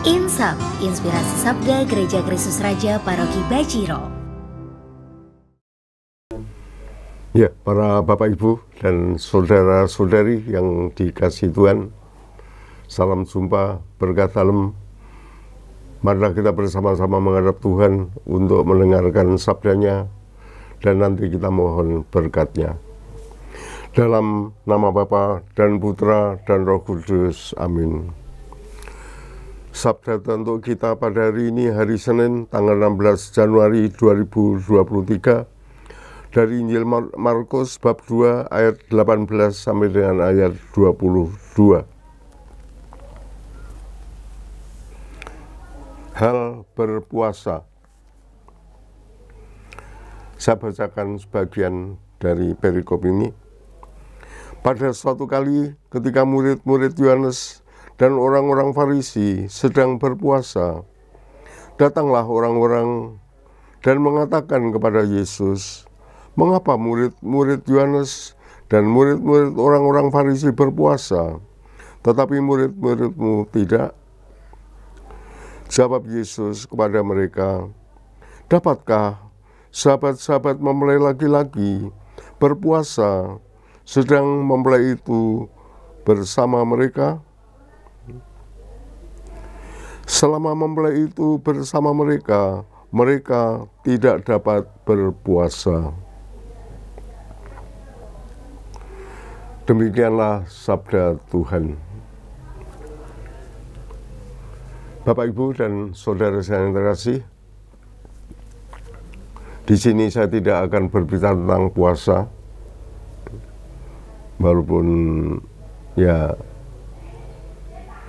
Insap, Inspirasi Sabda Gereja Kristus Raja Paroki Bajiro. Ya, para Bapak Ibu dan saudara-saudari yang dikasihi Tuhan, salam jumpa, berkat dalam. Marilah kita bersama-sama menghadap Tuhan untuk mendengarkan sabdanya, dan nanti kita mohon berkat-Nya. Dalam nama Bapa dan Putra dan Roh Kudus, amin. Sabda untuk kita pada hari ini, hari Senin, tanggal 16 Januari 2023, dari Injil Markus bab 2 ayat 18 sampai dengan ayat 22. Hal berpuasa. Saya bacakan sebagian dari perikop ini. Pada suatu kali ketika murid-murid Yohanes dan orang-orang Farisi sedang berpuasa, datanglah orang-orang dan mengatakan kepada Yesus, "Mengapa murid-murid Yohanes dan murid-murid orang-orang Farisi berpuasa, tetapi murid-muridmu tidak?" Jawab Yesus kepada mereka, "Dapatkah sahabat-sahabat mempelai laki-laki berpuasa sedang mempelai itu bersama mereka? Selama mempelai itu bersama mereka, mereka tidak dapat berpuasa." Demikianlah sabda Tuhan. Bapak, Ibu, dan saudara saya yang terkasih, di sini saya tidak akan berbicara tentang puasa, walaupun ya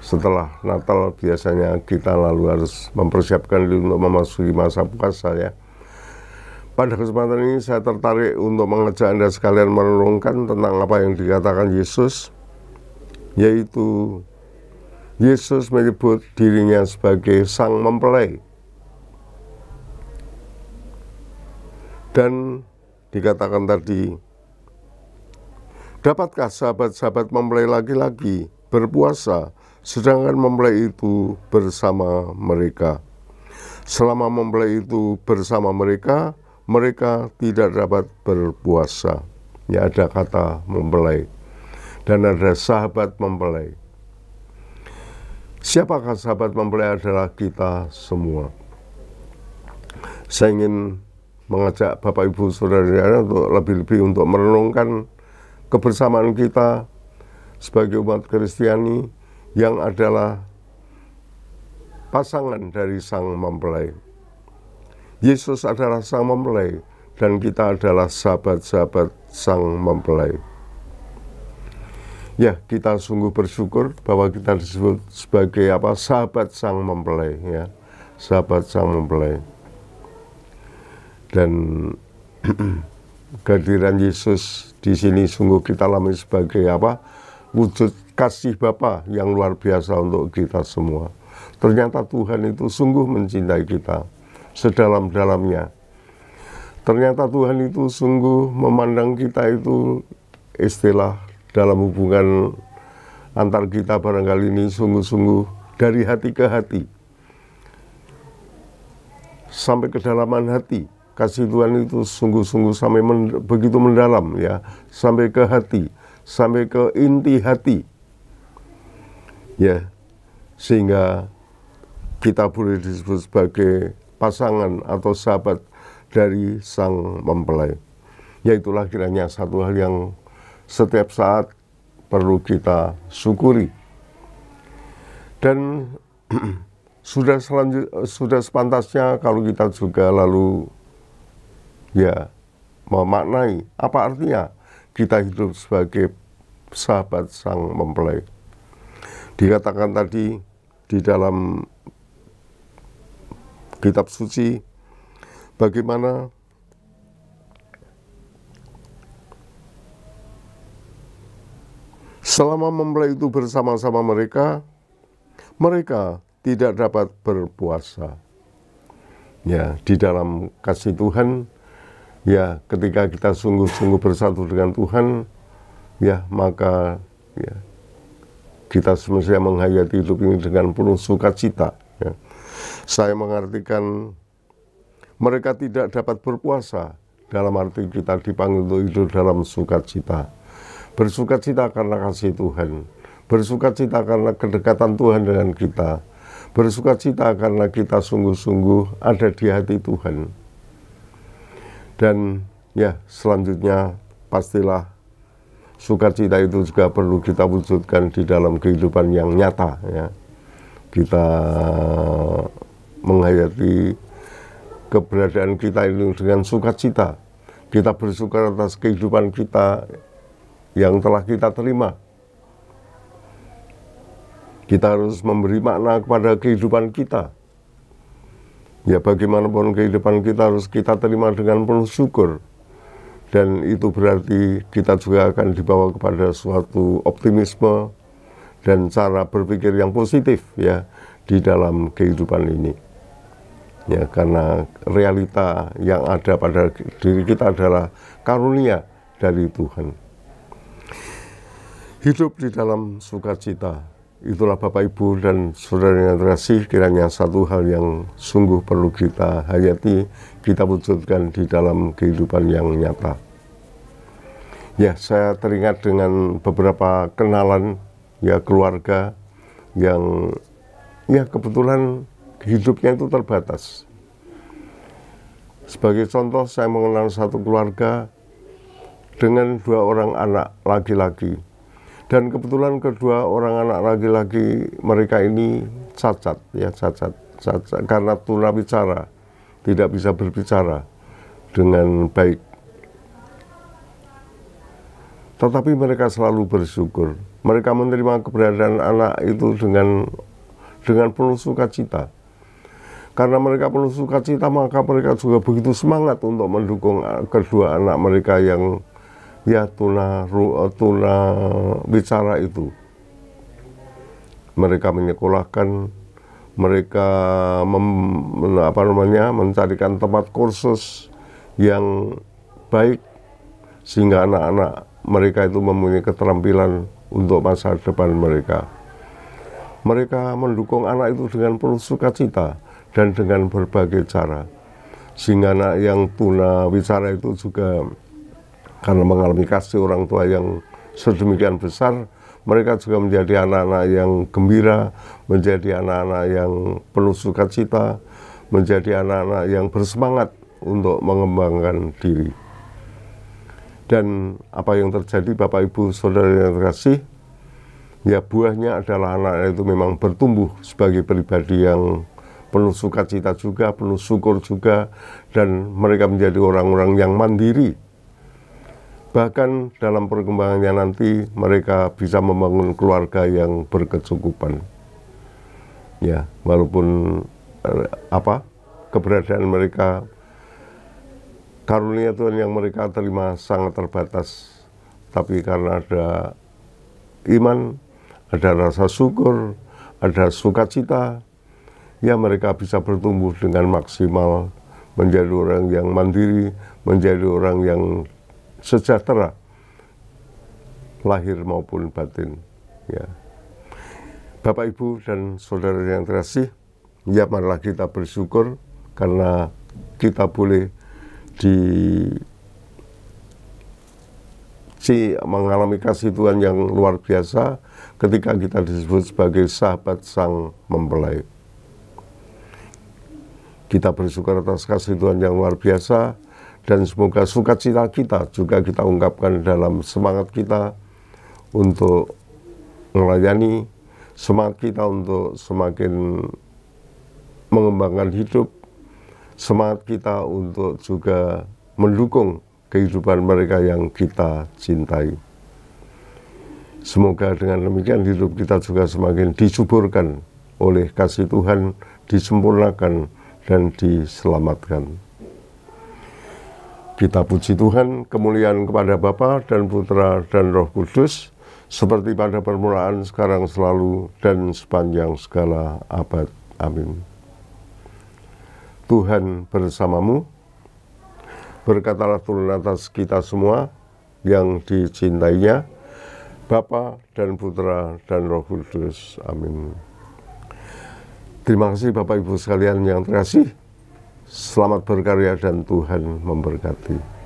setelah Natal biasanya kita lalu harus mempersiapkan diri untuk memasuki masa puasa ya. Pada kesempatan ini saya tertarik untuk mengajak Anda sekalian merenungkan tentang apa yang dikatakan Yesus, yaitu Yesus menyebut dirinya sebagai sang mempelai. Dan dikatakan tadi, dapatkah sahabat-sahabat mempelai laki-laki berpuasa sedangkan mempelai itu bersama mereka? Selama mempelai itu bersama mereka, mereka tidak dapat berpuasa. Ya, ada kata mempelai dan ada sahabat mempelai. Siapakah sahabat mempelai? Adalah kita semua. Saya ingin mengajak Bapak Ibu Saudara untuk lebih-lebih untuk merenungkan kebersamaan kita sebagai umat Kristiani yang adalah pasangan dari sang mempelai. Yesus adalah sang mempelai dan kita adalah sahabat-sahabat sang mempelai. Ya, kita sungguh bersyukur bahwa kita disebut sebagai sahabat sang mempelai ya, sahabat sang mempelai. Dan kehadiran Yesus di sini sungguh kita alami sebagai wujud kasih Bapa yang luar biasa untuk kita semua. Ternyata Tuhan itu sungguh mencintai kita sedalam-dalamnya. Ternyata Tuhan itu sungguh memandang kita itu, istilah dalam hubungan antar kita barangkali ini sungguh-sungguh dari hati ke hati, sampai kedalaman hati. Kasih Tuhan itu sungguh-sungguh sampai begitu mendalam ya, sampai ke hati, sampai ke inti hati. Ya, sehingga kita boleh disebut sebagai pasangan atau sahabat dari sang mempelai. Ya, itulah kiranya satu hal yang setiap saat perlu kita syukuri. Dan sudah sepantasnya kalau kita juga lalu ya memaknai apa artinya kita hidup sebagai sahabat sang mempelai. Dikatakan tadi di dalam kitab suci bagaimana selama mempelai itu bersama-sama mereka, mereka tidak dapat berpuasa. Ya, di dalam kasih Tuhan, ya ketika kita sungguh-sungguh bersatu dengan Tuhan, ya maka ya, kita semestinya menghayati hidup ini dengan penuh sukacita. Ya. Saya mengartikan mereka tidak dapat berpuasa dalam arti kita dipanggil untuk hidup dalam sukacita. Bersukacita karena kasih Tuhan, bersukacita karena kedekatan Tuhan dengan kita, bersukacita karena kita sungguh-sungguh ada di hati Tuhan. Dan ya selanjutnya pastilah sukacita itu juga perlu kita wujudkan di dalam kehidupan yang nyata. Ya. Kita menghayati keberadaan kita ini dengan sukacita. Kita bersyukur atas kehidupan kita yang telah kita terima. Kita harus memberi makna kepada kehidupan kita. Ya bagaimanapun kehidupan kita harus kita terima dengan penuh syukur. Dan itu berarti kita juga akan dibawa kepada suatu optimisme dan cara berpikir yang positif ya di dalam kehidupan ini. Ya, karena realita yang ada pada diri kita adalah karunia dari Tuhan. Hidup di dalam sukacita, itulah Bapak Ibu dan saudara yang terkasih, kiranya satu hal yang sungguh perlu kita hayati, kita wujudkan di dalam kehidupan yang nyata. Ya, saya teringat dengan beberapa kenalan ya keluarga yang ya kebetulan hidupnya itu terbatas. Sebagai contoh, saya mengenal satu keluarga dengan 2 orang anak laki-laki. Dan kebetulan kedua orang anak laki-laki mereka ini cacat, karena tunawicara, tidak bisa berbicara dengan baik. Tetapi mereka selalu bersyukur. Mereka menerima keberadaan anak itu dengan penuh sukacita. Karena mereka penuh sukacita, maka mereka juga begitu semangat untuk mendukung kedua anak mereka yang ya tuna bicara itu. Mereka menyekolahkan, mereka mencarikan tempat kursus yang baik sehingga anak-anak mereka itu mempunyai keterampilan untuk masa depan mereka. Mereka mendukung anak itu dengan penuh sukacita dan dengan berbagai cara. Sehingga anak yang tuna bicara itu juga karena mengalami kasih orang tua yang sedemikian besar, mereka juga menjadi anak-anak yang gembira, menjadi anak-anak yang penuh sukacita, menjadi anak-anak yang bersemangat untuk mengembangkan diri. Dan apa yang terjadi Bapak Ibu Saudara yang terkasih, ya buahnya adalah anak itu memang bertumbuh sebagai pribadi yang penuh sukacita juga, penuh syukur juga, dan mereka menjadi orang-orang yang mandiri. Bahkan dalam perkembangannya nanti mereka bisa membangun keluarga yang berkecukupan. Ya, walaupun keberadaan mereka, karunia Tuhan yang mereka terima sangat terbatas, tapi karena ada iman, ada rasa syukur, ada sukacita, ya mereka bisa bertumbuh dengan maksimal, menjadi orang yang mandiri, menjadi orang yang sejahtera, lahir maupun batin. Ya. Bapak, Ibu, dan saudara yang terkasih, ya marilah kita bersyukur karena kita boleh mengalami kasih Tuhan yang luar biasa ketika kita disebut sebagai sahabat Sang Mempelai. Kita bersyukur atas kasih Tuhan yang luar biasa, dan semoga sukacita kita juga kita ungkapkan dalam semangat kita untuk melayani, semangat kita untuk semakin mengembangkan hidup, semangat kita untuk juga mendukung kehidupan mereka yang kita cintai. Semoga dengan demikian hidup kita juga semakin disuburkan oleh kasih Tuhan, disempurnakan dan diselamatkan. Kita puji Tuhan, kemuliaan kepada Bapa dan Putra dan Roh Kudus, seperti pada permulaan, sekarang, selalu, dan sepanjang segala abad. Amin. Tuhan bersamamu, berkatalah turun atas kita semua yang dicintainya, Bapa dan Putra dan Roh Kudus. Amin. Terima kasih Bapak Ibu sekalian yang terkasih. Selamat berkarya dan Tuhan memberkati.